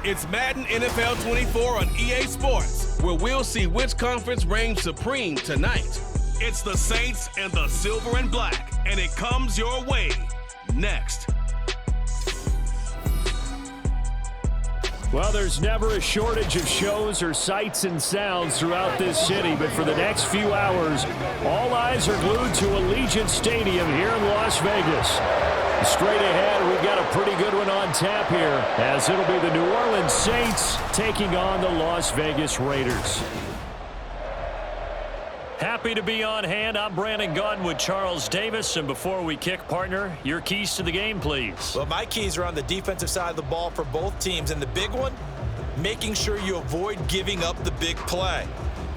It's Madden NFL 24 on EA Sports, where we'll see which conference reigns supreme tonight. It's the Saints and the Silver and Black, and it comes your way next. Well, there's never a shortage of shows or sights and sounds throughout this city, but for the next few hours, all eyes are glued to Allegiant Stadium here in Las Vegas. Straight ahead, we've got a pretty good one on tap here, as it'll be the New Orleans Saints taking on the Las Vegas Raiders. Happy to be on hand. I'm Brandon Gunn with Charles Davis. And before we kick, partner, your keys to the game, please. Well, my keys are on the defensive side of the ball for both teams. And the big one, making sure you avoid giving up the big play.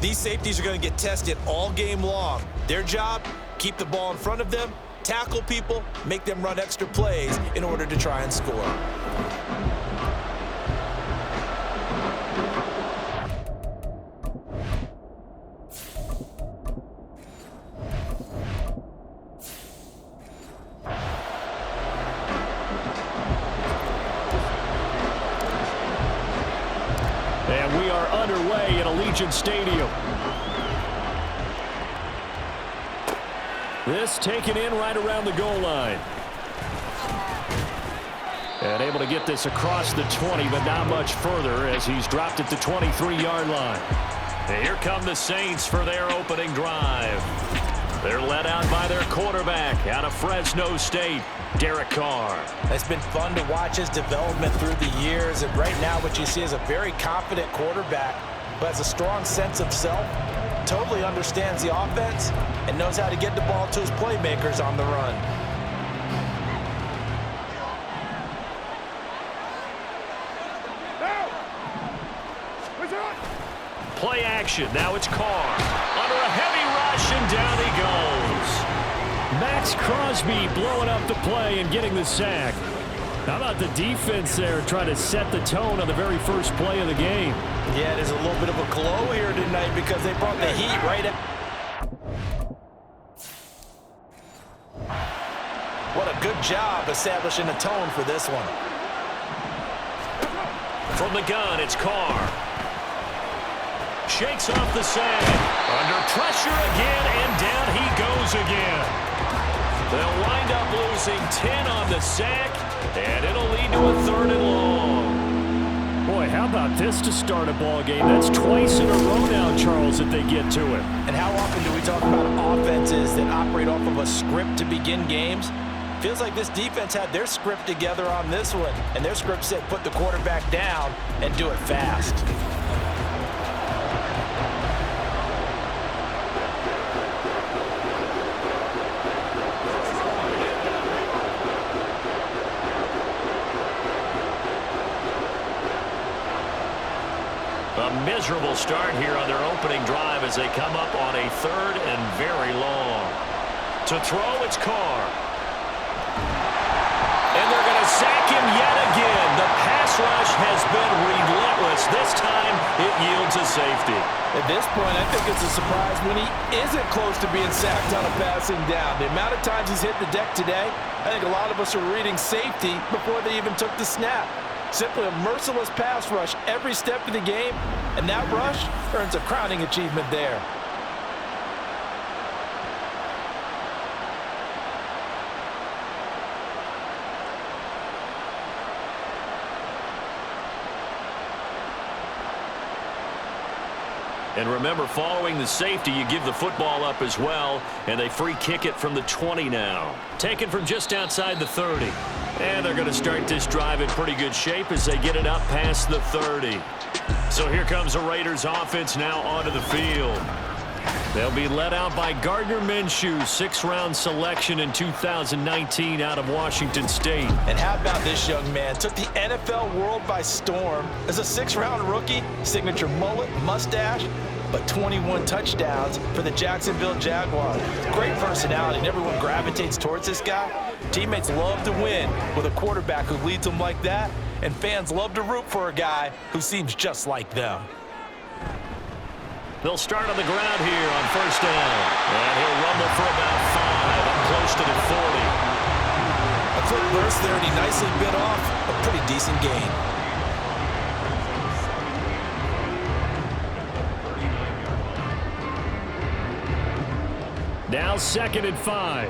These safeties are going to get tested all game long. Their job, keep the ball in front of them, tackle people, make them run extra plays in order to try and score. And we are underway at Allegiant Stadium. This taken in right around the goal line. And able to get this across the 20, but not much further as he's dropped it to 23-yard line. And here come the Saints for their opening drive. They're led out by their quarterback out of Fresno State, Derek Carr. It's been fun to watch his development through the years, and right now what you see is a very confident quarterback who has a strong sense of self, totally understands the offense, and knows how to get the ball to his playmakers on the run. Play action. Now it's Carr. Under a heavy rush, and down he goes. Max Crosby blowing up the play and getting the sack. How about the defense there trying to set the tone on the very first play of the game? Yeah, there's a little bit of a glow here tonight because they brought the heat right at. What a good job establishing a tone for this one. From the gun, it's Carr. Shakes off the sack. Under pressure again, and down he goes again. They'll wind up losing 10 on the sack, and it'll lead to a 3rd and long. Boy, how about this to start a ball game? That's twice in a row now, Charles, that they get to it. And how often do we talk about offenses that operate off of a script to begin games? Feels like this defense had their script together on this one, and their script said put the quarterback down and do it fast. A miserable start here on their opening drive as they come up on a 3rd and very long. To throw, it's Carr. And they're going to sack him yet again. The pass rush has been relentless. This time, it yields a safety. At this point, I think it's a surprise when he isn't close to being sacked on a passing down. The amount of times he's hit the deck today, I think a lot of us are reading safety before they even took the snap. Simply a merciless pass rush every step of the game, and that rush earns a crowning achievement there. And remember, following the safety, you give the football up as well, and they free kick it from the 20 now. Taken from just outside the 30. And they're going to start this drive in pretty good shape as they get it up past the 30. So here comes the Raiders offense now onto the field. They'll be led out by Gardner Minshew, 6th-round selection in 2019 out of Washington State. And how about this young man? Took the NFL world by storm as a 6th-round rookie, signature mullet, mustache, but 21 touchdowns for the Jacksonville Jaguars. Great personality, and everyone gravitates towards this guy. Teammates love to win with a quarterback who leads them like that, and fans love to root for a guy who seems just like them. They'll start on the ground here on 1st down. And he'll rumble for about 5 up close to the 40. A quick burst there, and he nicely bit off a pretty decent gain. Now 2nd and 5.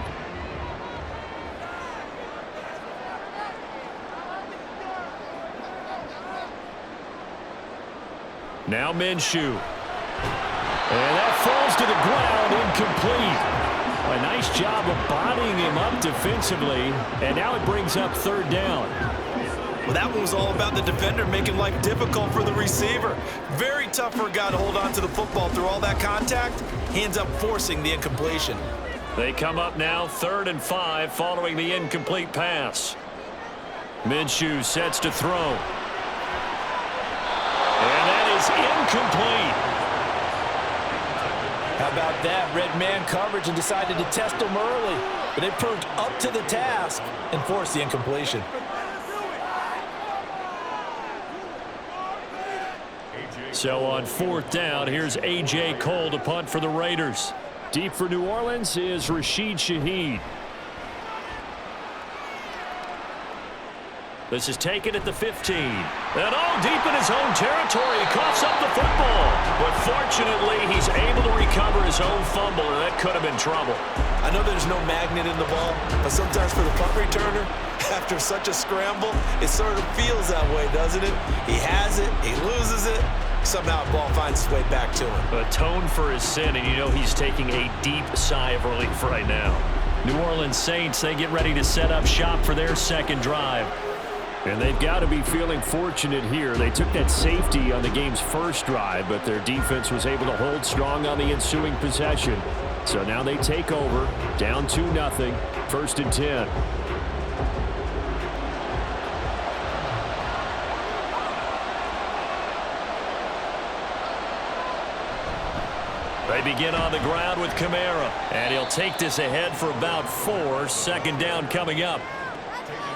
Now Minshew. And that falls to the ground, incomplete. A nice job of bodying him up defensively, and now it brings up 3rd down. Well, that one was all about the defender making life difficult for the receiver. Very tough for a guy to hold on to the football through all that contact. He ends up forcing the incompletion. They come up now 3rd and 5 following the incomplete pass. Minshew sets to throw. And that is incomplete. How about that? Red man coverage and decided to test him early. But they proved up to the task and forced the incompletion. So on 4th down, here's A.J. Cole to punt for the Raiders. Deep for New Orleans is Rashid Shaheed. This is taken at the 15. And deep in his own territory, he coughs up the football. But fortunately, he's able to recover his own fumble, and that could have been trouble. I know there's no magnet in the ball, but sometimes for the punt returner, after such a scramble, it sort of feels that way, doesn't it? He has it, he loses it, somehow the ball finds its way back to him. Atone for his sin, and you know he's taking a deep sigh of relief right now. New Orleans Saints, they get ready to set up shop for their 2nd drive. And they've got to be feeling fortunate here. They took that safety on the game's 1st drive, but their defense was able to hold strong on the ensuing possession. So now they take over, down 2-0, 1st and 10. They begin on the ground with Kamara, and he'll take this ahead for about 4. 2nd down coming up.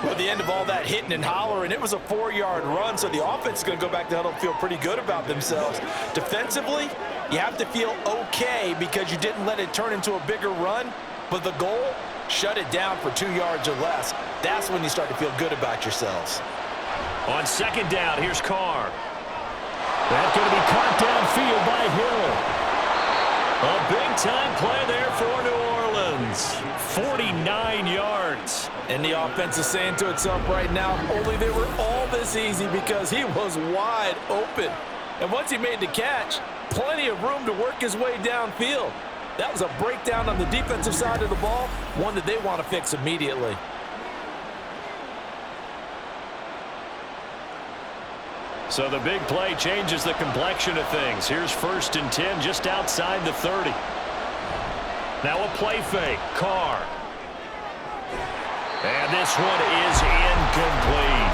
Well, at the end of all that hitting and hollering, it was a 4-yard run, so the offense is going to go back to huddle and feel pretty good about themselves. Defensively, you have to feel okay because you didn't let it turn into a bigger run, but the goal, shut it down for 2 yards or less. That's when you start to feel good about yourselves. On 2nd down, here's Carr. That's going to be caught downfield by Hill. A big-time play there for New Orleans. 49 yards. And the offense is saying to itself right now, only they were all this easy because he was wide open. And once he made the catch, plenty of room to work his way downfield. That was a breakdown on the defensive side of the ball, one that they want to fix immediately. So the big play changes the complexion of things. Here's 1st and 10 just outside the 30. Now a play fake. Carr. And this one is incomplete.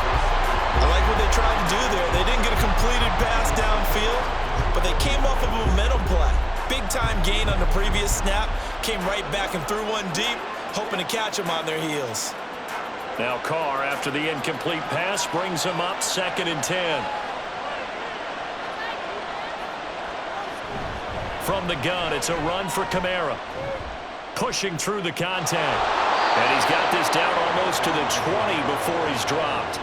I like what they tried to do there. They didn't get a completed pass downfield, but they came off of a momentum play. Big-time gain on the previous snap. Came right back and threw one deep, hoping to catch them on their heels. Now Carr, after the incomplete pass, brings him up 2nd and 10. From the gun, it's a run for Kamara. Pushing through the contact. And he's got this down almost to the 20 before he's dropped.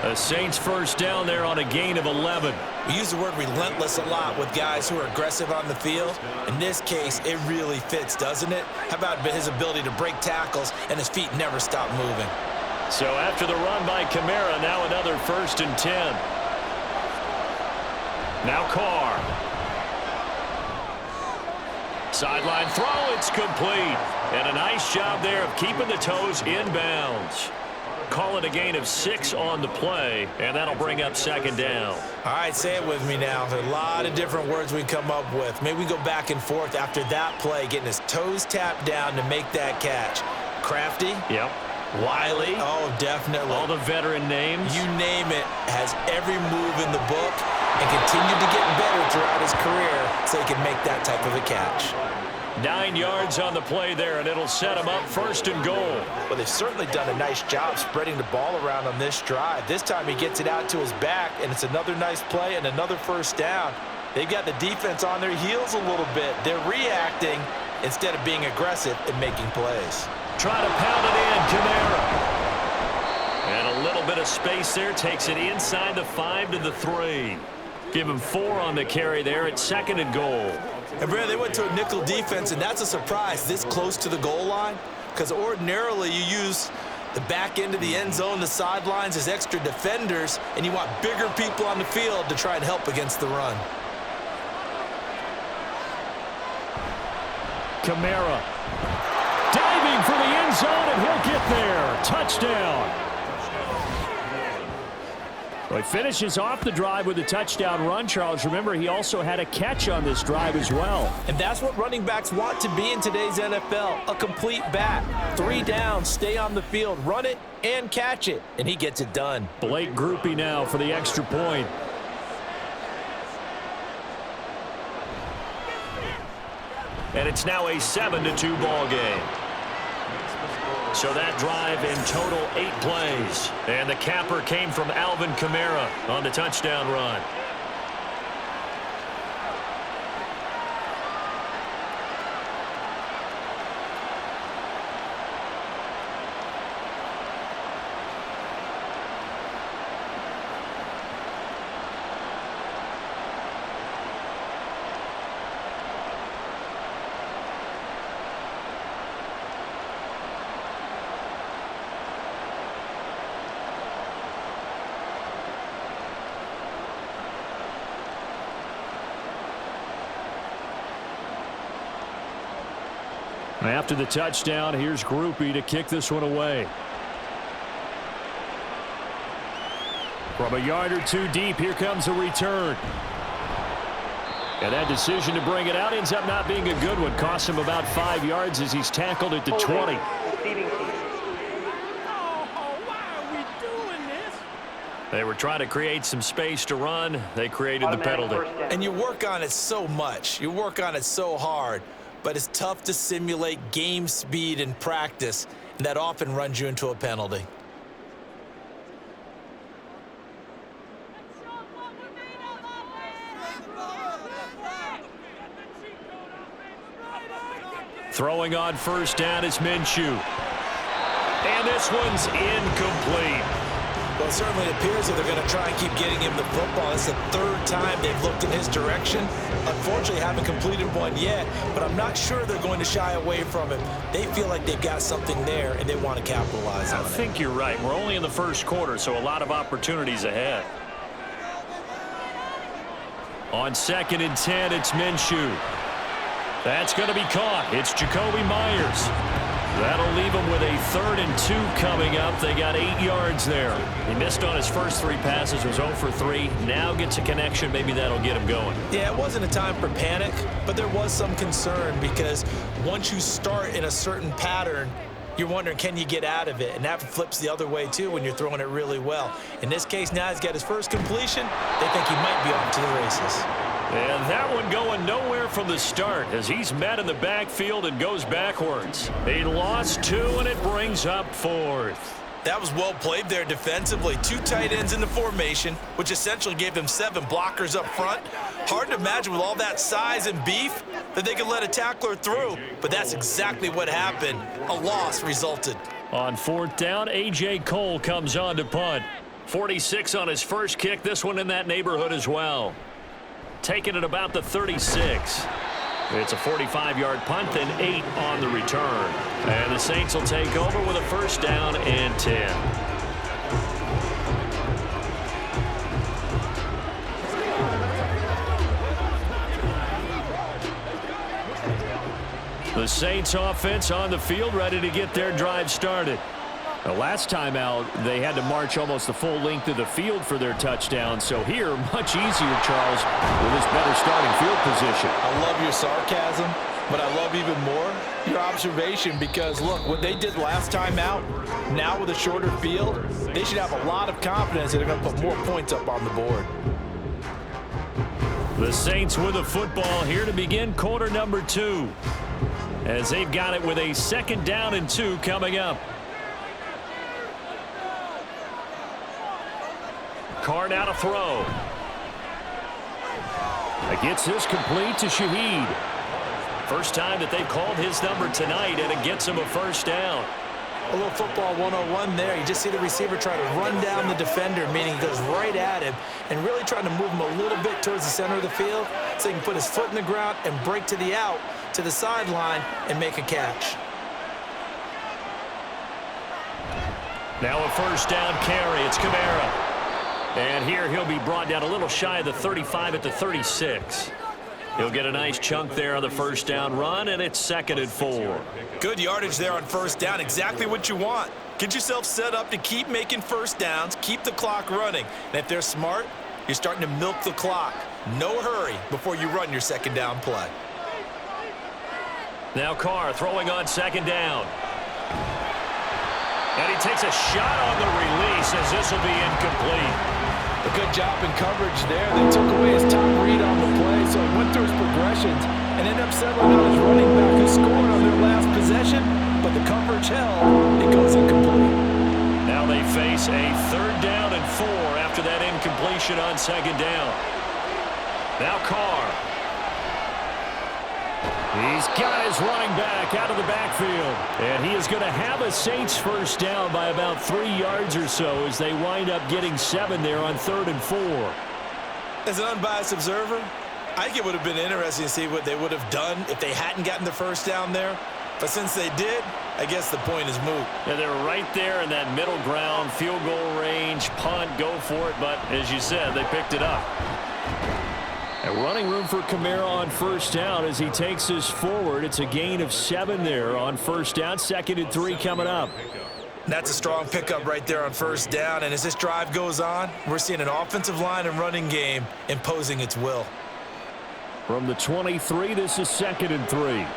A Saints 1st down there on a gain of 11. We use the word relentless a lot with guys who are aggressive on the field. In this case, it really fits, doesn't it? How about his ability to break tackles and his feet never stop moving? So after the run by Kamara, now another 1st and 10. Now Carr. Sideline throw, it's complete. And a nice job there of keeping the toes inbounds. Call it a gain of 6 on the play, and that'll bring up 2nd down. All right, say it with me now. There's a lot of different words we come up with. Maybe we go back and forth after that play, getting his toes tapped down to make that catch. Crafty? Yep. Wiley? Oh, definitely. All the veteran names? You name it, has every move in the book and continued to get better throughout his career so he can make that type of a catch. 9 yards on the play there, and it'll set him up 1st and goal. Well, they've certainly done a nice job spreading the ball around on this drive. This time he gets it out to his back, and it's another nice play and another 1st down. They've got the defense on their heels a little bit. They're reacting instead of being aggressive and making plays. Trying to pound it in, Kamara. And a little bit of space there, takes it inside the 5 to the 3. Give him 4 on the carry there at 2nd and goal. And Brad, they went to a nickel defense, and that's a surprise this close to the goal line, because ordinarily you use the back end of the end zone, the sidelines as extra defenders, and you want bigger people on the field to try and help against the run. Kamara diving for the end zone, and he'll get there. Touchdown. Well, he finishes off the drive with a touchdown run, Charles. Remember, he also had a catch on this drive as well. And that's what running backs want to be in today's NFL, a complete back. 3 downs, stay on the field, run it, and catch it. And he gets it done. Blake Groupie now for the extra point. And it's now a 7-2 ball game. So that drive in total 8 plays. And the capper came from Alvin Kamara on the touchdown run. After the touchdown, here's Groupie to kick this one away. From a yard or two deep, here comes a return. And that decision to bring it out ends up not being a good one. Costs him about 5 yards as he's tackled at the 20. They were trying to create some space to run. They created the penalty. And you work on it so much. You work on it so hard. But it's tough to simulate game speed in practice, and that often runs you into a penalty. Throwing on first down is Minshew. And this one's incomplete. Well, it certainly appears that they're going to try and keep getting him the football. It's the 3rd time they've looked in his direction. Unfortunately, haven't completed one yet, but I'm not sure they're going to shy away from him. They feel like they've got something there, and they want to capitalize on it. I think you're right. We're only in the first quarter, so a lot of opportunities ahead. On 2nd and 10, it's Minshew. That's going to be caught. It's Jacoby Myers. That'll leave them with a 3rd and 2 coming up. They got 8 yards there. He missed on his first 3 passes, was 0 for 3. Now gets a connection. Maybe that'll get him going. Yeah, it wasn't a time for panic, but there was some concern because once you start in a certain pattern, you're wondering, can you get out of it? And that flips the other way, too, when you're throwing it really well. In this case, now he's got his first completion. They think he might be off to the races. And that one going nowhere from the start as he's met in the backfield and goes backwards. He lost 2, and it brings up 4th. That was well played there defensively. 2 tight ends in the formation, which essentially gave them 7 blockers up front. Hard to imagine with all that size and beef that they could let a tackler through, but that's exactly what happened. A loss resulted. On 4th down, A.J. Cole comes on to punt. 46 on his first kick, this one in that neighborhood as well. Taking it about the 36. It's a 45-yard punt, then 8 on the return. And the Saints will take over with a 1st down and 10. The Saints offense on the field, ready to get their drive started. The last time out, they had to march almost the full length of the field for their touchdown. So here, much easier, Charles, with this better starting field position. I love your sarcasm, but I love even more your observation because, look, what they did last time out, now with a shorter field, they should have a lot of confidence that they're going to put more points up on the board. The Saints with the football here to begin quarter number 2, as they've got it with a 2nd down and 2 coming up. Carr now to throw. Gets this complete to Shaheed. First time that they've called his number tonight, and it gets him a 1st down. A little football 101 there. You just see the receiver try to run down the defender, meaning he goes right at him, and really trying to move him a little bit towards the center of the field so he can put his foot in the ground and break to the out, to the sideline, and make a catch. Now a first down carry. It's Kamara. And here he'll be brought down a little shy of the 35 at the 36. He'll get a nice chunk there on the first down run, and it's 2nd and 4. Good yardage there on first down. Exactly what you want. Get yourself set up to keep making first downs, keep the clock running. And if they're smart, you're starting to milk the clock. No hurry before you run your second down play. Now Carr throwing on 2nd down. And he takes a shot on the release as this will be incomplete. A good job in coverage there. They took away his top read on the play, so he went through his progressions and ended up settling on his running back who scored on their last possession, but the coverage held. It goes incomplete. Now they face a 3rd down and 4 after that incompletion on 2nd down. Now Carr. He's got his running back out of the backfield. And he is going to have a Saints first down by about 3 yards or so as they wind up getting 7 there on 3rd and 4. As an unbiased observer, I think it would have been interesting to see what they would have done if they hadn't gotten the first down there. But since they did, I guess the point is moot. Yeah, they were right there in that middle ground, field goal range, punt, go for it. But as you said, they picked it up. And running room for Kamara on first down as he takes us forward. It's a gain of 7 there on first down. 2nd and 3 coming up. That's a strong pickup right there on first down. And as this drive goes on, we're seeing an offensive line and running game imposing its will. From the 23, this is 2nd and 3.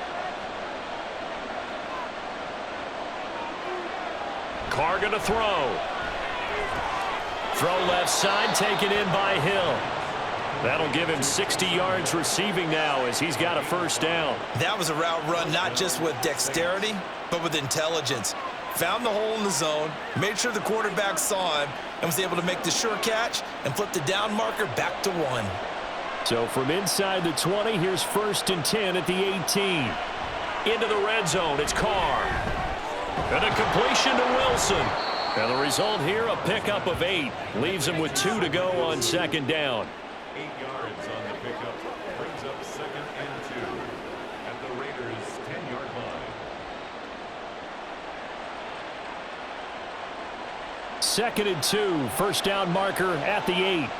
Carr going to throw. Throw left side, taken in by Hill. That'll give him 60 yards receiving now as he's got a first down. That was a route run not just with dexterity, but with intelligence. Found the hole in the zone, made sure the quarterback saw him, and was able to make the sure catch and flip the down marker back to 1. So from inside the 20, here's 1st and 10 at the 18. Into the red zone, it's Carr. And a completion to Wilson. And the result here, a pickup of 8. Leaves him with 2 to go on 2nd down. 8 yards on the pickup, brings up 2nd and 2 at the Raiders' 10-yard line. 2nd and 2, first down marker at the 8.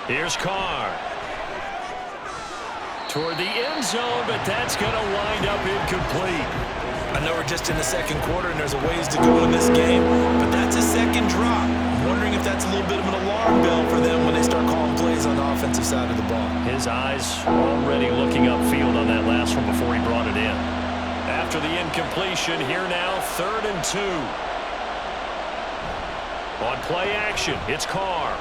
Here's Carr. Toward the end zone, but that's going to wind up incomplete. I know we're just in the second quarter and there's a ways to go in this game, but that's a second drop. I'm wondering if that's a little bit of an alarm bell for them when they start calling plays on the offensive side of the ball. His eyes already looking upfield on that last one before he brought it in. After the incompletion, here now, 3rd and 2. On play action, it's Carr.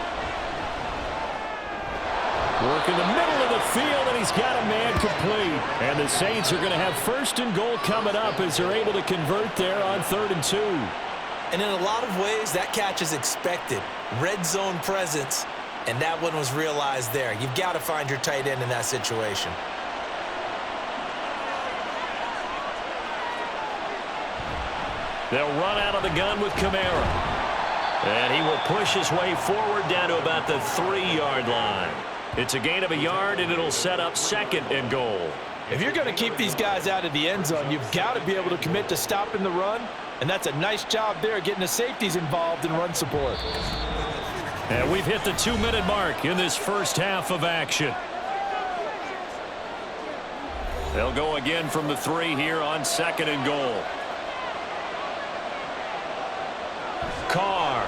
Work in the middle of the field, and he's got a man complete. And the Saints are going to have 1st and goal coming up as they're able to convert there on 3rd and 2. And in a lot of ways, that catch is expected. Red zone presence, and that one was realized there. You've got to find your tight end in that situation. They'll run out of the gun with Kamara. And he will push his way forward down to about the 3-yard line. It's a gain of a yard, and it'll set up 2nd and goal. If you're going to keep these guys out of the end zone, you've got to be able to commit to stopping the run, and that's a nice job there getting the safeties involved in run support. And we've hit the 2-minute mark in this first half of action. They'll go again from the 3 here on 2nd and goal. Carr.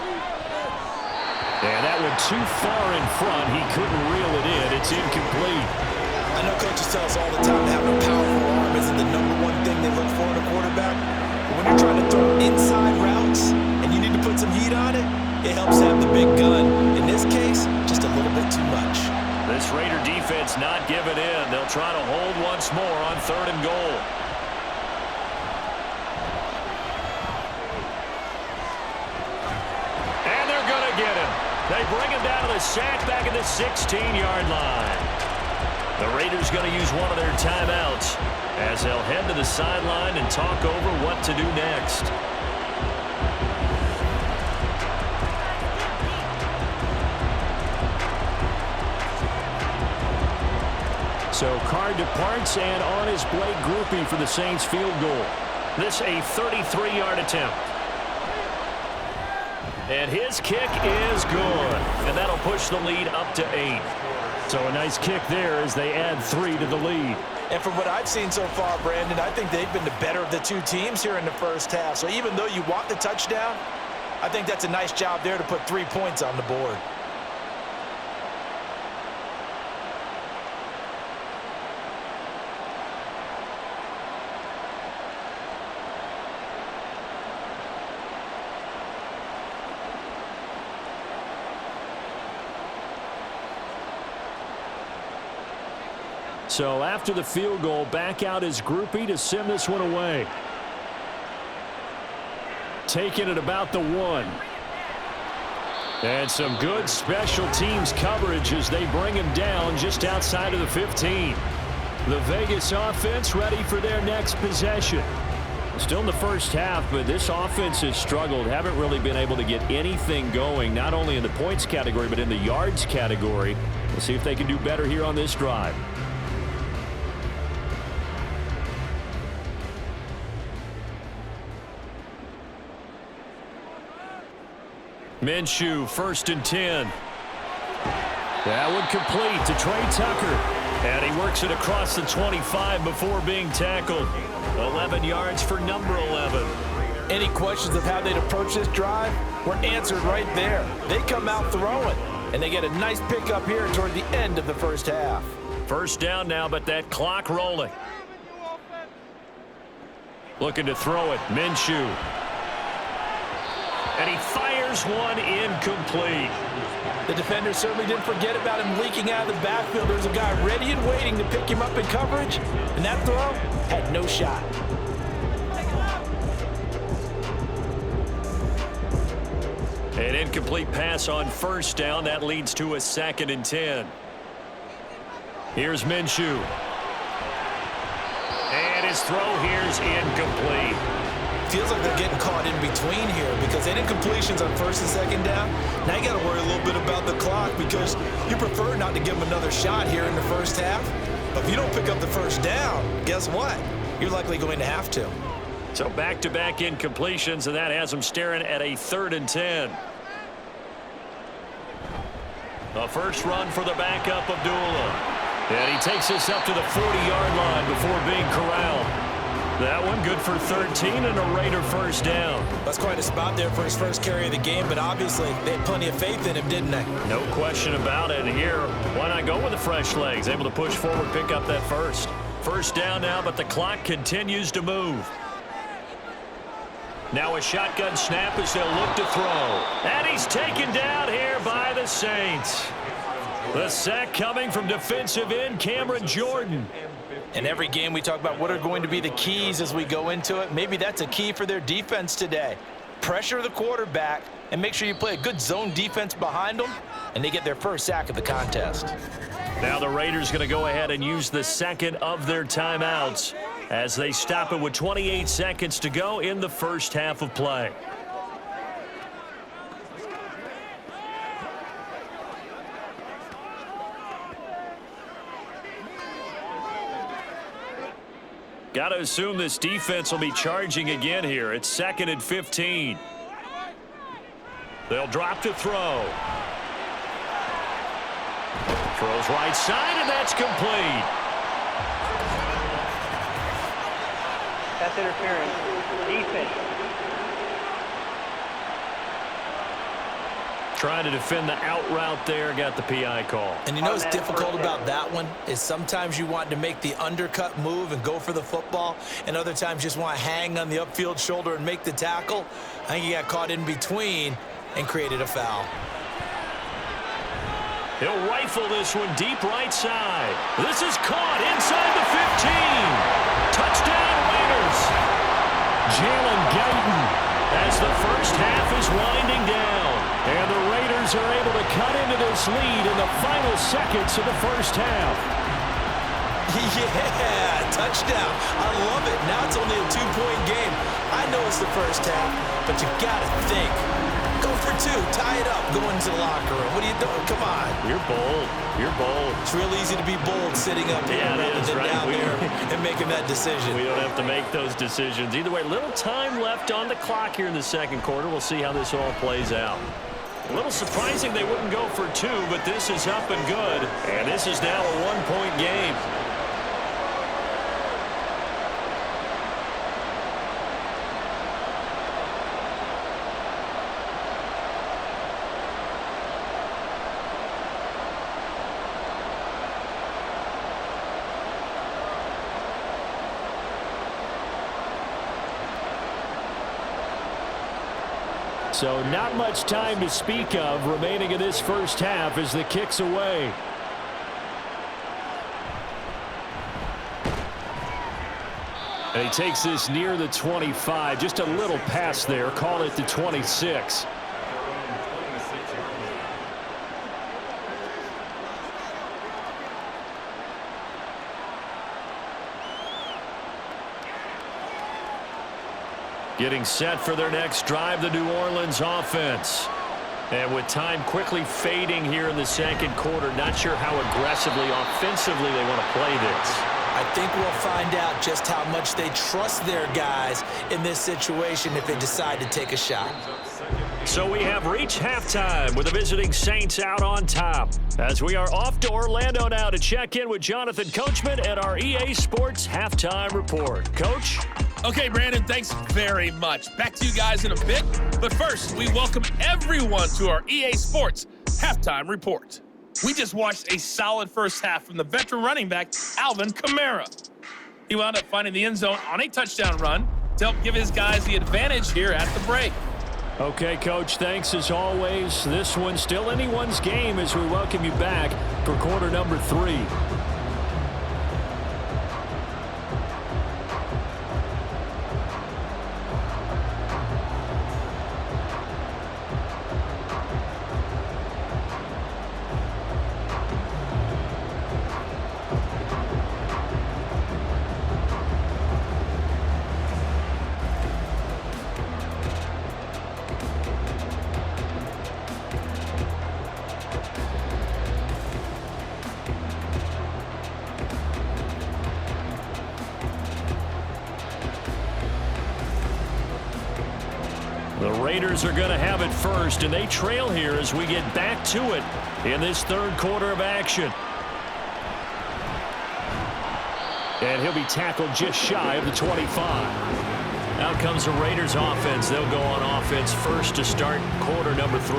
And that one too far in front. He couldn't reel it in. It's incomplete. I know coaches tell us all the time that having a powerful arm isn't the #1 thing they look for in a quarterback. But when you're trying to throw inside routes and you need to put some heat on it, it helps have the big gun. In this case, just a little bit too much. This Raider defense not giving in. They'll try to hold once more on 3rd and goal. And they're going to get him. They bring him down to the sack back at the 16-yard line. The Raiders going to use one of their timeouts. as they'll head to the sideline and talk over what to do next. So Carr departs, and on is Blake Grupe for the Saints field goal. This a 33-yard attempt. And his kick is good. And that'll push the lead up to 8. So a nice kick there as they add 3 to the lead. And from what I've seen so far, Brandon, I think they've been the better of the two teams here in the first half. So even though you want the touchdown, I think that's a nice job there to put 3 points on the board. So after the field goal, back out is Grupe to send this one away. Taking it about the 1. And some good special teams coverage as they bring him down just outside of the 15. The Vegas offense ready for their next possession. Still in the first half, but this offense has struggled. Haven't really been able to get anything going, not only in the points category, but in the yards category. We'll see if they can do better here on this drive. Minshew, 1st and 10. That one complete to Trey Tucker. And he works it across the 25 before being tackled. 11 yards for number 11. Any questions of how they'd approach this drive were answered right there. They come out throwing, and they get a nice pickup here toward the end of the first half. First down now, but that clock rolling. Looking to throw it, Minshew. And he fires one incomplete. The defender certainly didn't forget about him leaking out of the backfield. There's a guy ready and waiting to pick him up in coverage, and that throw had no shot. An incomplete pass on first down. That leads to a 2nd and 10. Here's Minshew. And his throw here's incomplete. Feels like they're getting caught in between here because they did incompletions on 1st and 2nd down. Now you got to worry a little bit about the clock because you prefer not to give them another shot here in the first half. But if you don't pick up the first down, guess what? You're likely going to have to. So back-to-back incompletions, and that has them staring at a 3rd and 10. The first run for the backup, Abdullah. And he takes this up to the 40-yard line before being corralled. That one good for 13 and a Raider first down. That's quite a spot there for his first carry of the game, but obviously they had plenty of faith in him, didn't they? No question about it. Here, why not go with the fresh legs? Able to push forward, pick up that first. First down now, but the clock continues to move. Now a shotgun snap as they'll look to throw. And he's taken down here by the Saints. The sack coming from defensive end Cameron Jordan. In every game we talk about what are going to be the keys as we go into it. Maybe that's a key for their defense today. Pressure the quarterback and make sure you play a good zone defense behind them, and they get their first sack of the contest. Now the Raiders going to go ahead and use the second of their timeouts as they stop it with 28 seconds to go in the first half of play. Got to assume this defense will be charging again here. It's 2nd and 15. They'll drop to throw. Throws right side, and that's complete. That's interference. Defense. Trying to defend the out route there, got the PI call. And you know what's difficult about that one is sometimes you want to make the undercut move and go for the football, and other times you just want to hang on the upfield shoulder and make the tackle. I think he got caught in between and created a foul. He'll rifle this one deep right side. This is caught inside the 15. Touchdown Raiders. Jalen Guyton as the first half is winding down. And the Raiders are able to cut into this lead in the final seconds of the first half. Yeah, touchdown. I love it. Now it's only a 2-point game. I know it's the first half, but you got to think. Go for 2. Tie it up. Go into the locker room. What are you doing? Come on. You're bold. You're bold. It's real easy to be bold sitting up here rather than right. down there and making that decision. We don't have to make those decisions. Either way, little time left on the clock here in the second quarter. We'll see how this all plays out. A little surprising they wouldn't go for 2, but this is up and good. And this is now a 1-point game. So not much time to speak of remaining in this first half as the kick's away. And he takes this near the 25. Just a little pass there. Call it the 26. Getting set for their next drive, the New Orleans offense. And with time quickly fading here in the second quarter, not sure how aggressively, offensively they want to play this. I think we'll find out just how much they trust their guys in this situation if they decide to take a shot. So we have reached halftime with the visiting Saints out on top. As we are off to Orlando now to check in with Jonathan Coachman at our EA Sports Halftime Report. Coach? Okay, Brandon, thanks very much. Back to you guys in a bit. But first, we welcome everyone to our EA Sports Halftime Report. We just watched a solid first half from the veteran running back, Alvin Kamara. He wound up finding the end zone on a touchdown run to help give his guys the advantage here at the break. Okay, Coach, thanks as always. This one's still anyone's game as we welcome you back for quarter number 3. The Raiders are going to have it first, and they trail here as we get back to it in this third quarter of action. And he'll be tackled just shy of the 25. Out comes the Raiders offense. They'll go on offense first to start quarter number 3.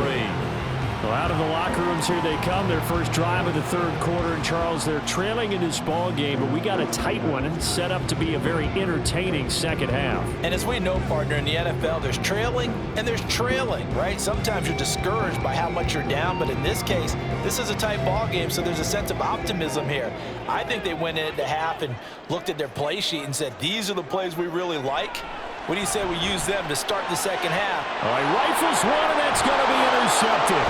Well, out of the locker rooms here they come. Their first drive of the third quarter. And, Charles, they're trailing in this ball game, but we got a tight one set up to be a very entertaining second half. And as we know, partner, in the NFL, there's trailing and there's trailing, right? Sometimes you're discouraged by how much you're down, but in this case, this is a tight ball game, so there's a sense of optimism here. I think they went into half and looked at their play sheet and said, these are the plays we really like. What do you say we use them to start the second half? All right, rifles one, and that's going to be intercepted.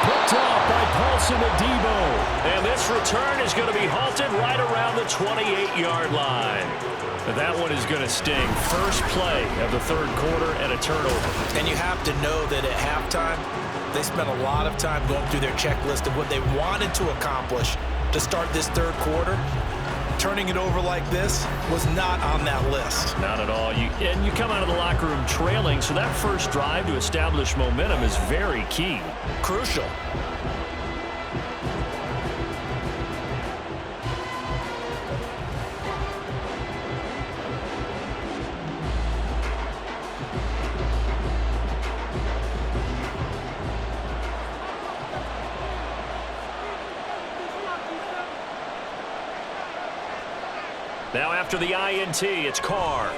Picked off by Paulson Adebo. And this return is going to be halted right around the 28-yard line. That one is going to sting. First play of the third quarter and a turnover. And you have to know that at halftime, they spent a lot of time going through their checklist of what they wanted to accomplish to start this third quarter. Turning it over like this was not on that list. Not at all. And you come out of the locker room trailing, so that first drive to establish momentum is very key. Crucial. Now after the INT, it's Carr.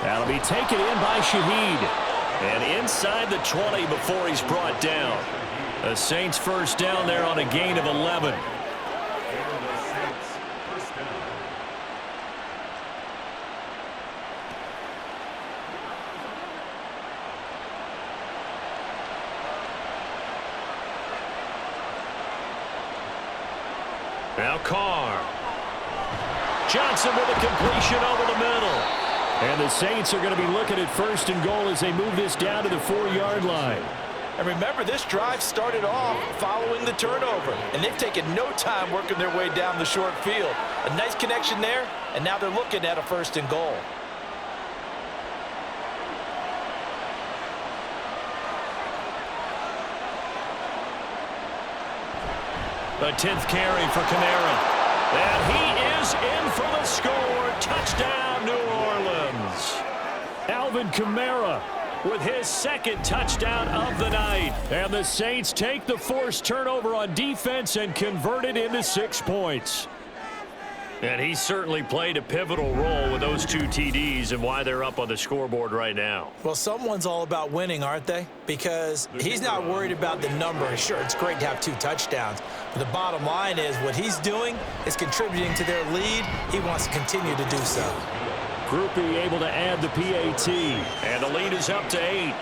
That'll be taken in by Shaheed. And inside the 20 before he's brought down. The Saints first down there on a gain of 11. Now Carr. Johnson with a completion over the middle. And the Saints are going to be looking at 1st and goal as they move this down to the 4-yard line. And remember, this drive started off following the turnover, and they've taken no time working their way down the short field. A nice connection there, and now they're looking at a 1st and goal. The 10th carry for Kamara. And he is in for the score. Touchdown, New Orleans. Alvin Kamara with his 2nd touchdown of the night. And the Saints take the forced turnover on defense and convert it into 6 points. And he certainly played a pivotal role with those 2 TDs and why they're up on the scoreboard right now. Well, someone's all about winning, aren't they? Because he's not worried about the number. Sure, it's great to have 2 touchdowns. But the bottom line is what he's doing is contributing to their lead. He wants to continue to do so. Groupie able to add the PAT. And the lead is up to 8.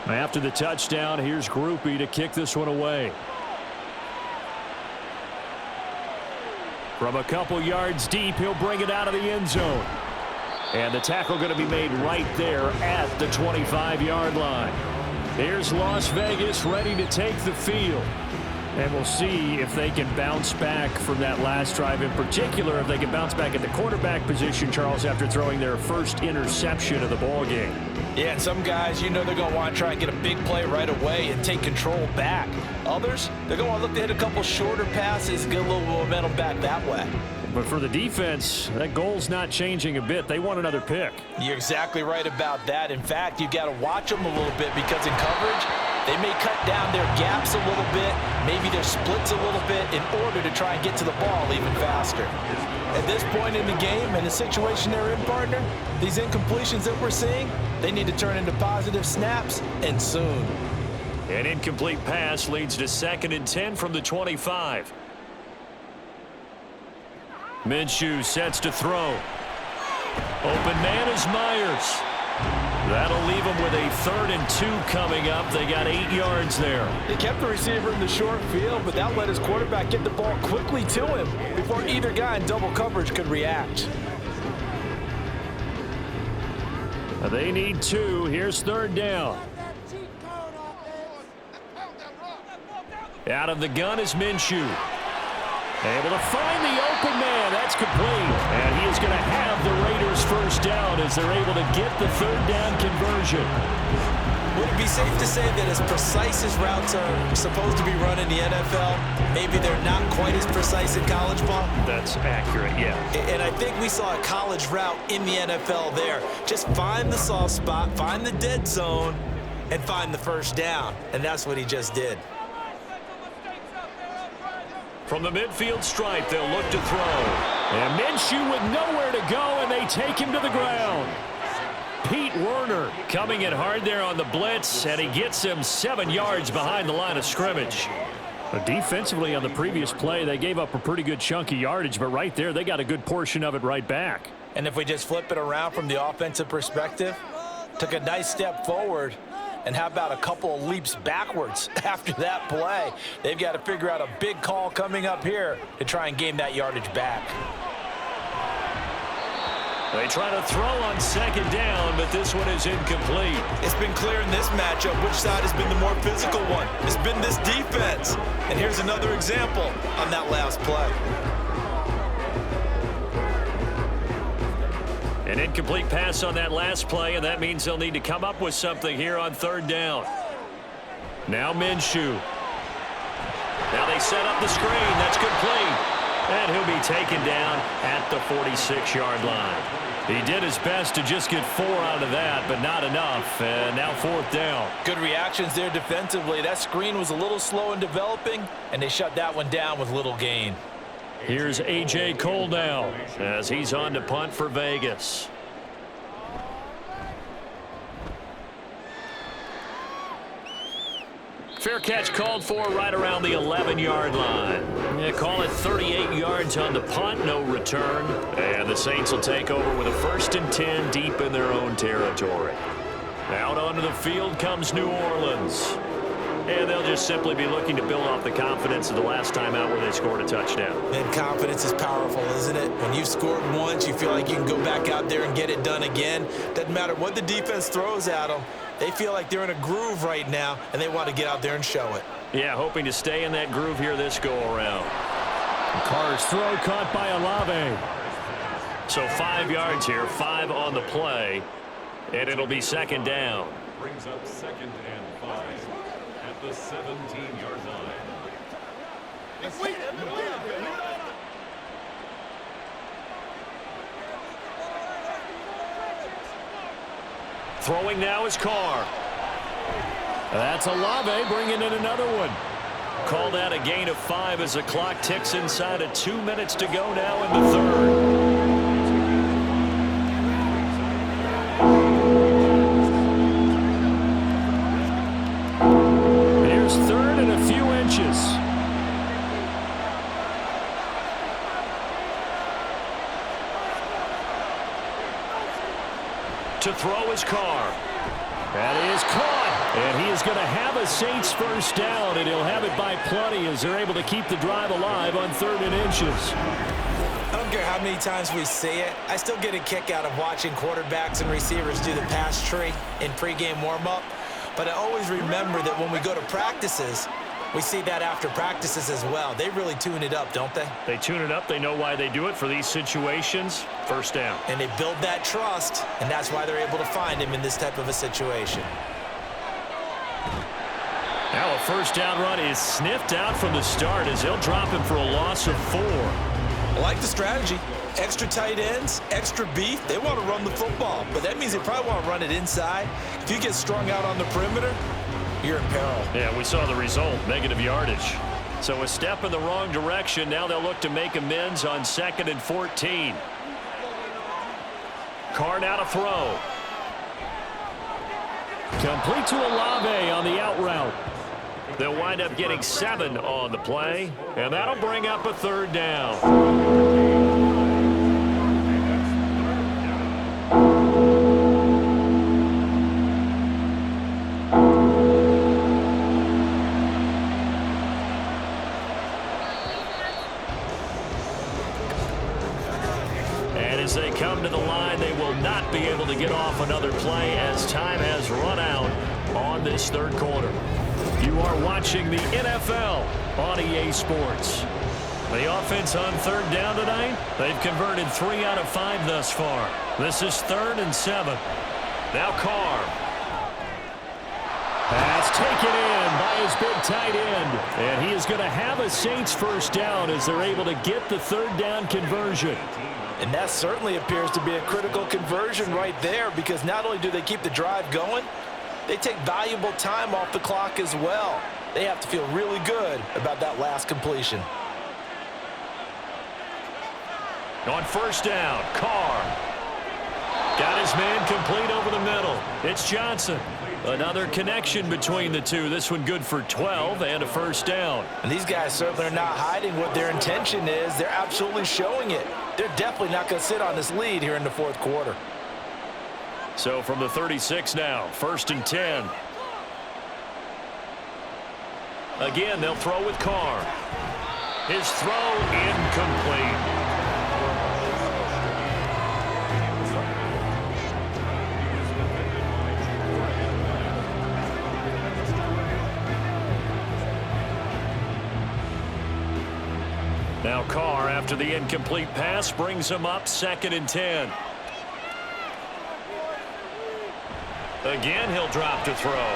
After the touchdown, here's Groupie to kick this one away. From a couple yards deep, he'll bring it out of the end zone. And the tackle going to be made right there at the 25-yard line. Here's Las Vegas ready to take the field. And we'll see if they can bounce back from that last drive, in particular if they can bounce back at the quarterback position, Charles, after throwing their first interception of the ball game. Yeah, and some guys, you know, they're going to want to try and get a big play right away and take control back. Others, they're going to want to look to hit a couple shorter passes, get a little momentum back that way. But for the defense, that goal's not changing a bit. They want another pick. You're exactly right about that. In fact, you've got to watch them a little bit because in coverage, they may cut down their gaps a little bit, maybe their splits a little bit in order to try and get to the ball even faster. At this point in the game and the situation they're in, partner, these incompletions that we're seeing, they need to turn into positive snaps, and soon. An incomplete pass leads to 2nd and 10 from the 25. Minshew sets to throw. Open man is Myers. That'll leave them with a 3rd and 2 coming up. They got 8 yards there. They kept the receiver in the short field, but that let his quarterback get the ball quickly to him before either guy in double coverage could react. They need 2. Here's 3rd down. Out of the gun is Minshew. Able to find the open man. That's complete. And he is going to have the Raiders 1st down as they're able to get the 3rd down conversion. Would it be safe to say that as precise as routes are supposed to be run in the NFL, maybe they're not quite as precise in college ball? That's accurate, yeah. And I think we saw a college route in the NFL there. Just find the soft spot, find the dead zone, and find the 1st down. And that's what he just did. From the midfield stripe, they'll look to throw. And Minshew with nowhere to go, and they take him to the ground. Pete Werner coming in hard there on the blitz, and he gets him 7 yards behind the line of scrimmage. But defensively on the previous play, they gave up a pretty good chunk of yardage, but right there, they got a good portion of it right back. And if we just flip it around from the offensive perspective, took a nice step forward, and how about a couple of leaps backwards after that play? They've got to figure out a big call coming up here to try and gain that yardage back. They try to throw on 2nd down, but this one is incomplete. It's been clear in this matchup which side has been the more physical one. It's been this defense. And here's another example on that last play. An incomplete pass on that last play, and that means they'll need to come up with something here on 3rd down. Now Minshew. Now they set up the screen. That's complete. And he'll be taken down at the 46-yard line. He did his best to just get 4 out of that, but not enough. And now 4th down. Good reactions there defensively. That screen was a little slow in developing, and they shut that one down with little gain. Here's A.J. Cole now as he's on to punt for Vegas. Fair catch called for right around the 11-yard line. Yeah, call it 38 yards on the punt, no return. And the Saints will take over with a 1st and 10 deep in their own territory. Out onto the field comes New Orleans. And they'll just simply be looking to build off the confidence of the last time out where they scored a touchdown. And confidence is powerful, isn't it? When you've scored once, you feel like you can go back out there and get it done again. Doesn't matter what the defense throws at them. They feel like they're in a groove right now, and they want to get out there and show it. Yeah, hoping to stay in that groove here this go-around. Carr's throw caught by Olave. So 5 yards here, 5 on the play, and it'll be 2nd down. Brings up 2nd and 5 at the 17-yard line. Throwing now is Carr. That's Olave bringing in another one. Called out a gain of 5 as the clock ticks inside of 2 minutes to go now in the 3rd. Here's 3rd and a few inches. To throw is Carr. That is caught. And he is going to have a Saints 1st down, and he'll have it by plenty as they're able to keep the drive alive on 3rd and inches. I don't care how many times we see it. I still get a kick out of watching quarterbacks and receivers do the pass tree in pregame warm-up. But I always remember that when we go to practices, we see that after practices as well. They really tune it up, don't they? They tune it up. They know why they do it for these situations. 1st down. And they build that trust, and that's why they're able to find him in this type of a situation. Now a 1st down run is sniffed out from the start as they'll drop him for a loss of 4. I like the strategy. Extra tight ends, extra beef. They want to run the football, but that means they probably want to run it inside. If you get strung out on the perimeter, you're in peril. Yeah, we saw the result, negative yardage. So a step in the wrong direction. Now they'll look to make amends on 2nd and 14. Carr now to throw. Complete to Olave on the out route. They'll wind up getting 7 on the play, and that'll bring up a 3rd down. And as they come to the line, they will not be able to get off another play as time has run out on this 3rd quarter. You are watching the NFL on EA Sports. The offense on 3rd down tonight, they've converted 3 out of 5 thus far. This is 3rd and 7. Now Carr. Pass taken in by his big tight end. And he is going to have a Saints 1st down as they're able to get the 3rd down conversion. And that certainly appears to be a critical conversion right there, because not only do they keep the drive going, they take valuable time off the clock as well. They have to feel really good about that last completion. On 1st down, Carr. Got his man complete over the middle. It's Johnson. Another connection between the two. This one good for 12 and a 1st down. And these guys certainly are not hiding what their intention is. They're absolutely showing it. They're definitely not going to sit on this lead here in the 4th quarter. So from the 36 now, 1st and 10. Again, they'll throw with Carr. His throw incomplete. Now Carr, after the incomplete pass, brings him up 2nd and 10. Again, he'll drop to throw.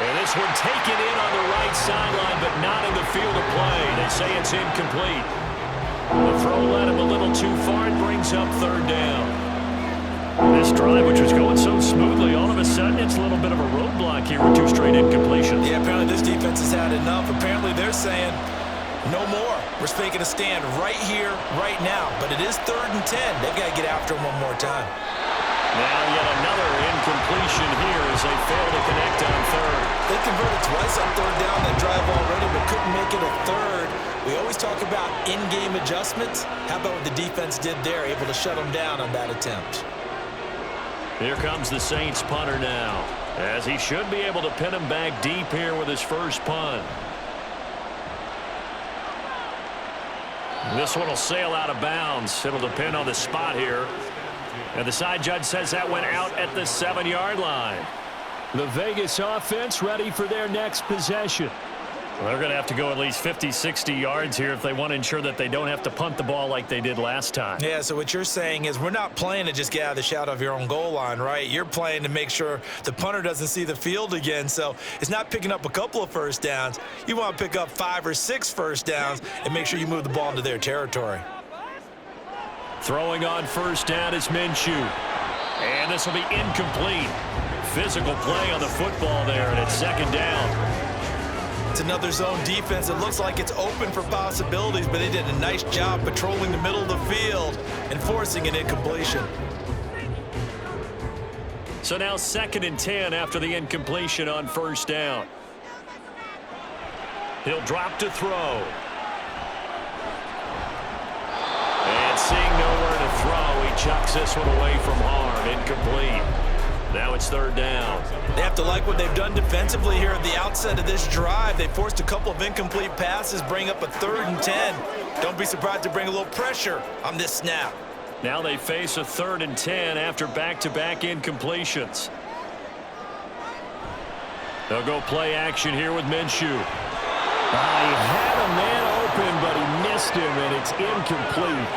And this one taken in on the right sideline, but not in the field of play. They say it's incomplete. The throw led him a little too far and brings up 3rd down. This drive, which was going so smoothly, all of a sudden it's a little bit of a roadblock here with 2 straight incompletions. Yeah, apparently this defense has had enough. Apparently they're saying, no more. We're making a stand right here, right now. But it is 3rd and 10. They've got to get after him one more time. Now yet another incompletion here as they fail to connect on third. They converted twice on third down that drive already, but couldn't make it a third. We always talk about in-game adjustments. How about what the defense did there, able to shut them down on that attempt? Here comes the Saints punter now, as he should be able to pin him back deep here with his first punt. This one will sail out of bounds. It'll depend on the spot here. And the side judge says that went out at the 7-yard line. The Vegas offense ready for their next possession. Well, they're going to have to go at least 50, 60 yards here if they want to ensure that they don't have to punt the ball like they did last time. Yeah, so what you're saying is we're not playing to just get out of the shadow of your own goal line, right? You're playing to make sure the punter doesn't see the field again. So it's not picking up a couple of first downs. You want to pick up 5 or 6 first downs and make sure you move the ball into their territory. Throwing on first down is Minshew. And this will be incomplete. Physical play on the football there, and it's second down. It's another zone defense. It looks like it's open for possibilities, but they did a nice job patrolling the middle of the field and forcing an incompletion. So now 2nd and 10 after the incompletion on first down. He'll drop to throw. And seeing nowhere to throw, he chucks this one away from harm. Incomplete. Now it's 3rd down. They have to like what they've done defensively here at the outset of this drive. They forced a couple of incomplete passes, bring up a 3rd and 10. Don't be surprised to bring a little pressure on this snap. Now they face a 3rd and 10 after back-to-back incompletions. They'll go play action here with Minshew. He had a man open, but he missed him, and it's incomplete.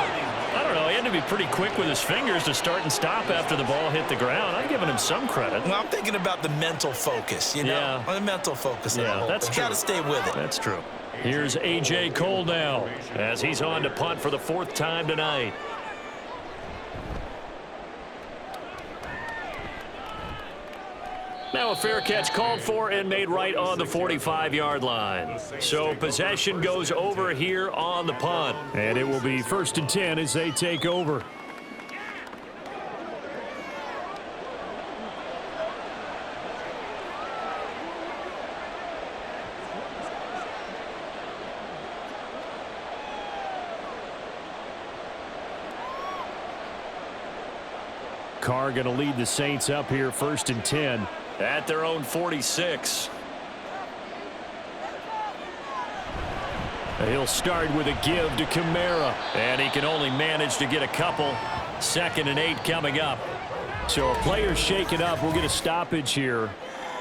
I don't know. He had to be pretty quick with his fingers to start and stop after the ball hit the ground. I'm giving him some credit. Well, I'm thinking about the mental focus, you know? Yeah. The mental focus. Yeah, that's true. Got to stay with it. That's true. Here's A.J. Cole now as he's on to punt for the 4th time tonight. Now a fair catch called for and made right on the 45-yard line. So possession goes over here on the punt. And it will be 1st and 10 as they take over. Carr going to lead the Saints up here 1st and 10. At their own 46. He'll start with a give to Kamara. And he can only manage to get a couple. 2nd and 8 coming up. So a player shaken up. We'll get a stoppage here.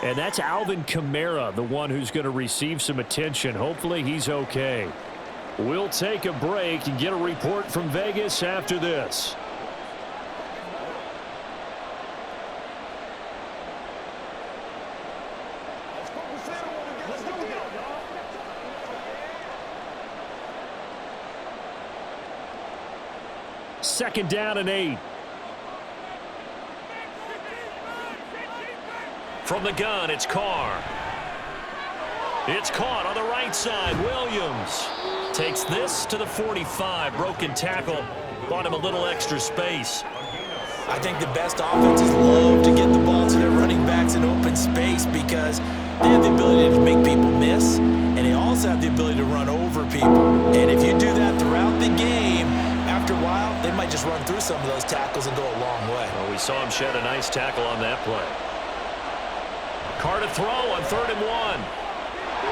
And that's Alvin Kamara, the one who's going to receive some attention. Hopefully he's okay. We'll take a break and get a report from Vegas after this. Second down and 8. From the gun, it's Carr. It's caught on the right side. Williams takes this to the 45. Broken tackle. Bought him a little extra space. I think the best offenses love to get the ball to their running backs in open space because they have the ability to make people miss, and they also have the ability to run over people. And if you do that throughout the game, after a while, they might just run through some of those tackles and go a long way. Well, we saw him shed a nice tackle on that play. Carr to throw on 3rd and 1.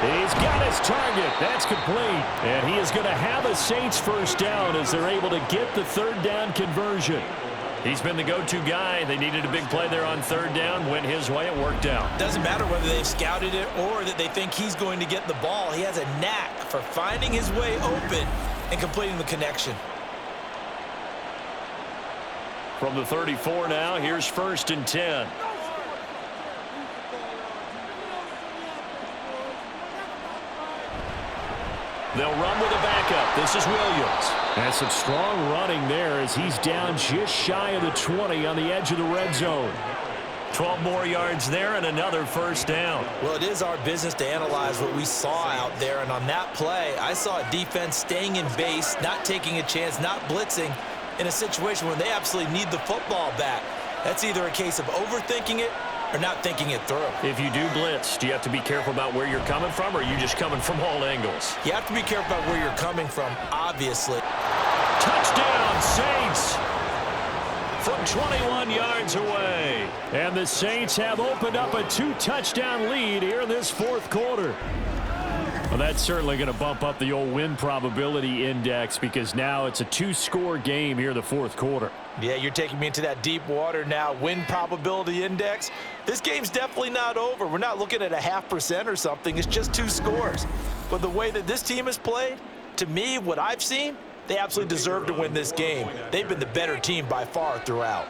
He's got his target. That's complete. And he is going to have a Saints first down as they're able to get the 3rd down conversion. He's been the go-to guy. They needed a big play there on 3rd down. Went his way. It worked out. Doesn't matter whether they've scouted it or that they think he's going to get the ball. He has a knack for finding his way open and completing the connection. From the 34 now, here's 1st and 10. They'll run with a backup. This is Williams. And some strong running there as he's down just shy of the 20 on the edge of the red zone. 12 more yards there and another 1st down. Well, it is our business to analyze what we saw out there. And on that play, I saw a defense staying in base, not taking a chance, not blitzing in a situation where they absolutely need the football back. That's either a case of overthinking it or not thinking it through. If you do blitz, do you have to be careful about where you're coming from, or are you just coming from all angles? You have to be careful about where you're coming from, obviously. Touchdown, Saints! From 21 yards away. And the Saints have opened up a 2-touchdown lead here in this fourth quarter. Well, that's certainly going to bump up the old win probability index because now it's a 2-score game here in the fourth quarter. Yeah, you're taking me into that deep water now. Win probability index. This game's definitely not over. We're not looking at a 0.5% or something. It's just 2 scores. But the way that this team has played, to me, what I've seen, they absolutely deserve to win this game. They've been the better team by far throughout.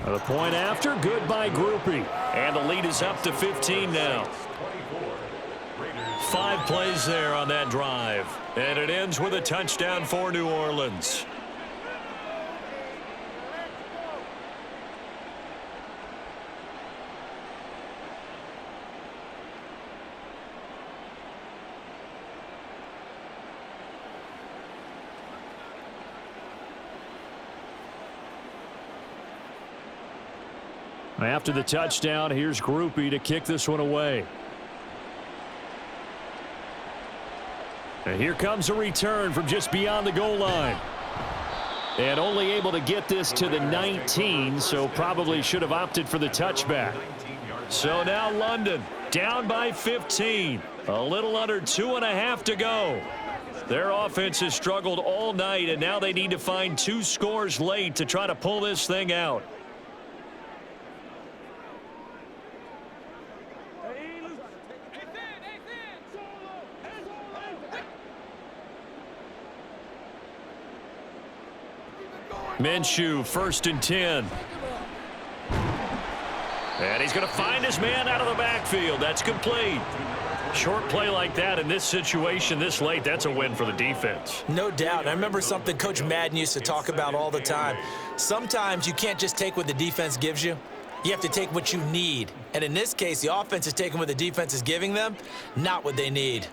The point after, good by Groupie. And the lead is up to 15 now. 5 plays there on that drive. And it ends with a touchdown for New Orleans. After the touchdown, here's Groupie to kick this one away. And here comes a return from just beyond the goal line. And only able to get this to the 19, so probably should have opted for the touchback. So now London down by 15. A little under 2.5 to go. Their offense has struggled all night, and now they need to find 2 scores late to try to pull this thing out. Minshew, 1st and 10. And he's going to find his man out of the backfield. That's complete. Short play like that in this situation this late, that's a win for the defense. No doubt. I remember something Coach Madden used to talk about all the time. Sometimes you can't just take what the defense gives you. You have to take what you need. And in this case, the offense is taking what the defense is giving them, not what they need.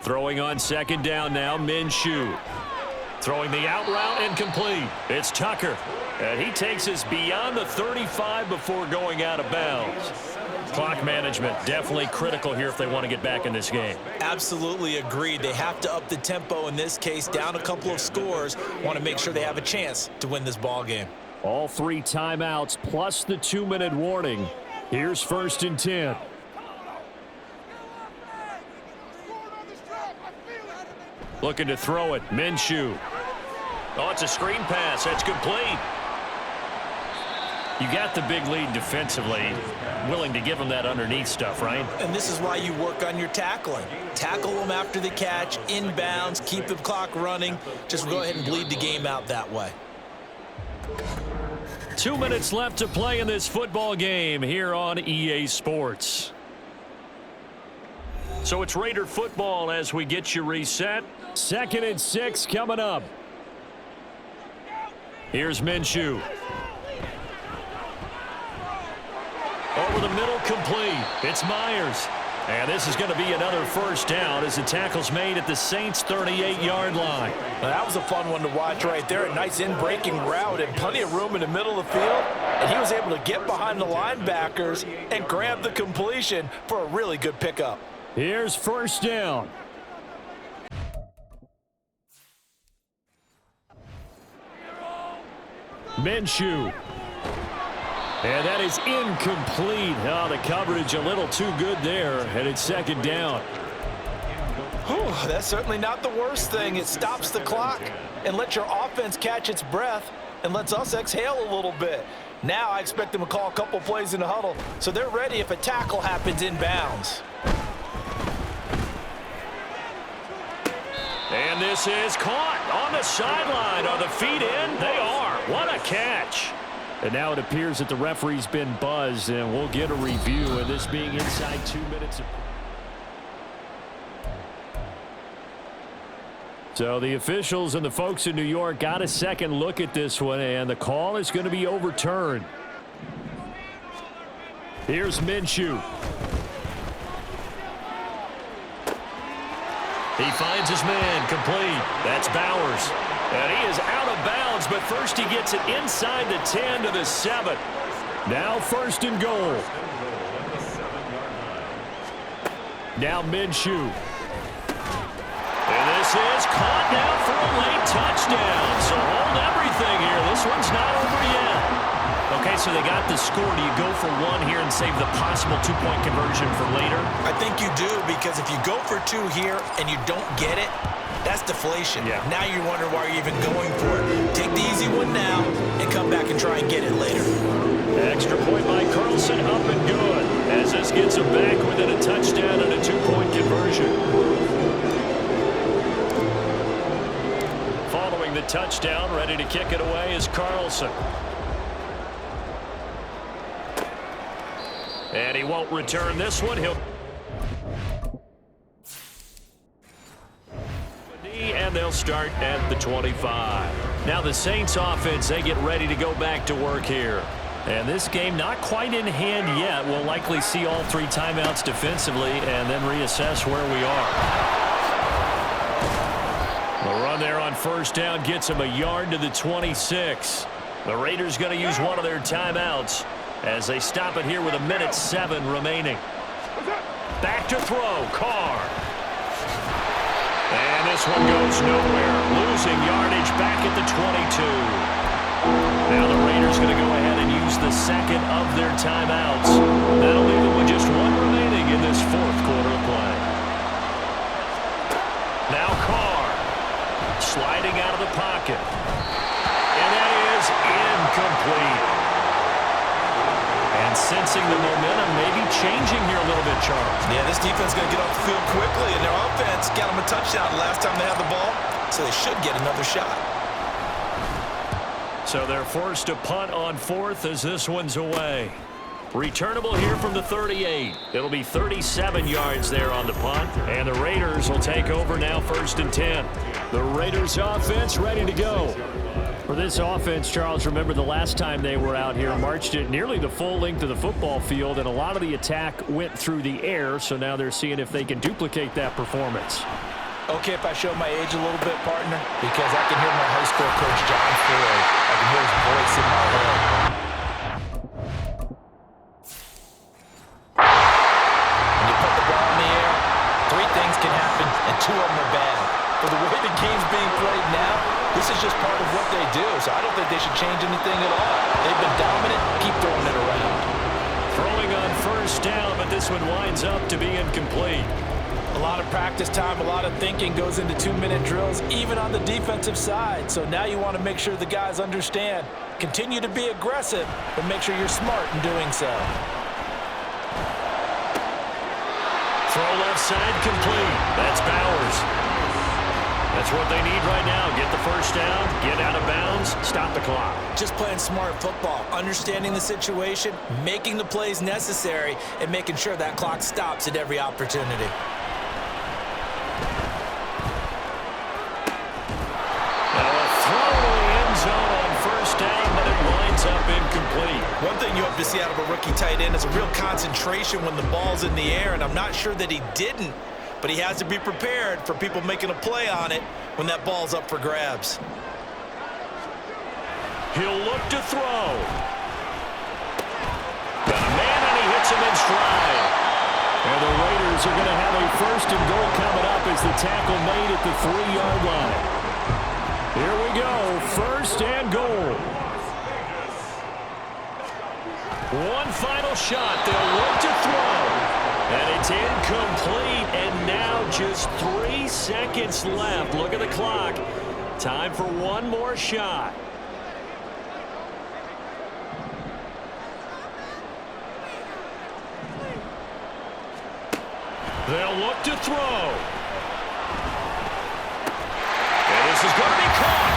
Throwing on 2nd down now, Minshew. Throwing the out route incomplete. It's Tucker. And he takes us beyond the 35 before going out of bounds. Clock management definitely critical here if they want to get back in this game. Absolutely agreed. They have to up the tempo in this case, down a couple of scores. Want to make sure they have a chance to win this ball game. All 3 timeouts plus the 2-minute warning. Here's 1st and 10. Looking to throw it. Minshew. Oh, it's a screen pass. That's complete. You got the big lead defensively. Willing to give them that underneath stuff, right? And this is why you work on your tackling. Tackle them after the catch, inbounds, keep the clock running. Just go ahead and bleed the game out that way. 2 minutes left to play in this football game here on EA Sports. So it's Raider football as we get you reset. 2nd and 6 coming up. Here's Minshew. Over the middle, complete. It's Myers. And this is going to be another 1st down as the tackle's made at the Saints' 38-yard line. Now, that was a fun one to watch right there. A nice in-breaking route and plenty of room in the middle of the field. And he was able to get behind the linebackers and grab the completion for a really good pickup. Here's 1st down. Minshew. And that is incomplete. Oh, the coverage a little too good there. And it's 2nd down. Whew, that's certainly not the worst thing. It stops the clock and lets your offense catch its breath and lets us exhale a little bit. Now I expect them to call a couple plays in the huddle so they're ready if a tackle happens inbounds. And this is caught on the sideline. Are the feet in? They are. What a catch. And now it appears that the referee's been buzzed, and we'll get a review of this being inside 2 minutes. So the officials and the folks in New York got a second look at this one, and the call is going to be overturned. Here's Minshew. He finds his man, complete. That's Bowers. And he is out of bounds, but first he gets it inside the 10 to the 7. Now 1st and goal. Now Minshew. And this is caught now for a late touchdown. So hold everything here. This one's not over yet. Okay, so they got the score. Do you go for one here and save the possible 2-point conversion for later? I think you do, because if you go for 2 here and you don't get it, that's deflation. Yeah. Now you wonder why you're even going for it. Take the easy one now and come back and try and get it later. Extra point by Carlson, up and good. As this gets him back within a touchdown and a 2-point conversion. Following the touchdown, ready to kick it away is Carlson. And he won't return this one. And they'll start at the 25. Now the Saints offense, they get ready to go back to work here. And this game not quite in hand yet. We'll likely see all 3 timeouts defensively and then reassess where we are. The run there on 1st down gets him a yard to the 26. The Raiders going to use one of their timeouts as they stop it here with 1:07 remaining. Back to throw, Carr. And this one goes nowhere. Losing yardage back at the 22. Now the Raiders going to go ahead and use the 2nd of their timeouts. That'll leave them with just 1 remaining in this 4th quarter of play. Now Carr. Sliding out of the pocket. And that is incomplete. And sensing the momentum maybe changing here a little bit, Charles. Yeah, this defense is going to get off the field quickly, and their offense got them a touchdown last time they had the ball, so they should get another shot. So they're forced to punt on 4th as this one's away. Returnable here from the 38. It'll be 37 yards there on the punt, and the Raiders will take over now 1st and 10. The Raiders offense ready to go. For this offense, Charles, remember the last time they were out here, marched it nearly the full length of the football field, and a lot of the attack went through the air, so now they're seeing if they can duplicate that performance. Okay, if I show my age a little bit, partner, because I can hear my high school coach, John Floyd. I can hear his voice in my head. When you put the ball in the air, 3 things can happen, and 2 of them are bad. For the way the game's being played now, this is just part of what they do, so I don't think they should change anything at all. They've been dominant. Keep throwing it around. Throwing on 1st down, but this one winds up to be incomplete. A lot of practice time, a lot of thinking goes into 2-minute drills, even on the defensive side. So now you want to make sure the guys understand. Continue to be aggressive, but make sure you're smart in doing so. Throw left side complete. That's Bowers. That's what they need right now. Get the 1st down, get out of bounds, stop the clock. Just playing smart football, understanding the situation, making the plays necessary, and making sure that clock stops at every opportunity. Now a throw to the end zone on 1st down, but it winds up incomplete. One thing you hope to see out of a rookie tight end is a real concentration when the ball's in the air, and I'm not sure that he didn't. But he has to be prepared for people making a play on it when that ball's up for grabs. He'll look to throw. Got a man, and he hits him in stride. And the Raiders are going to have a 1st and goal coming up as the tackle made at the 3-yard line. Here we go, 1st and goal. One final shot. They'll look to throw. And it's incomplete, and now just 3 seconds left. Look at the clock. Time for one more shot. They'll look to throw. And this is going to be caught.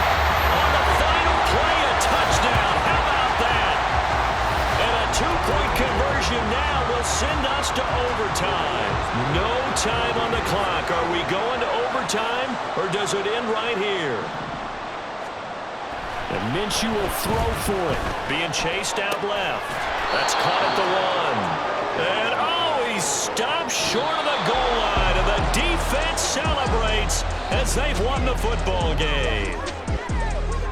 On the final play, a touchdown. How about that? And a 2-point conversion now will send us to overtime. No time on the clock. Are we going to overtime, or does it end right here? And Minshew will throw for it. Being chased out left. That's caught at the 1. And, oh, he stopped short of the goal line, and the defense celebrates. the football game.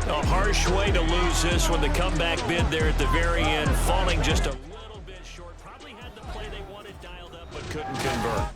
A harsh way to lose this when the comeback bid there at the very end, falling just a little bit short. Probably had the play they wanted dialed up, but couldn't convert.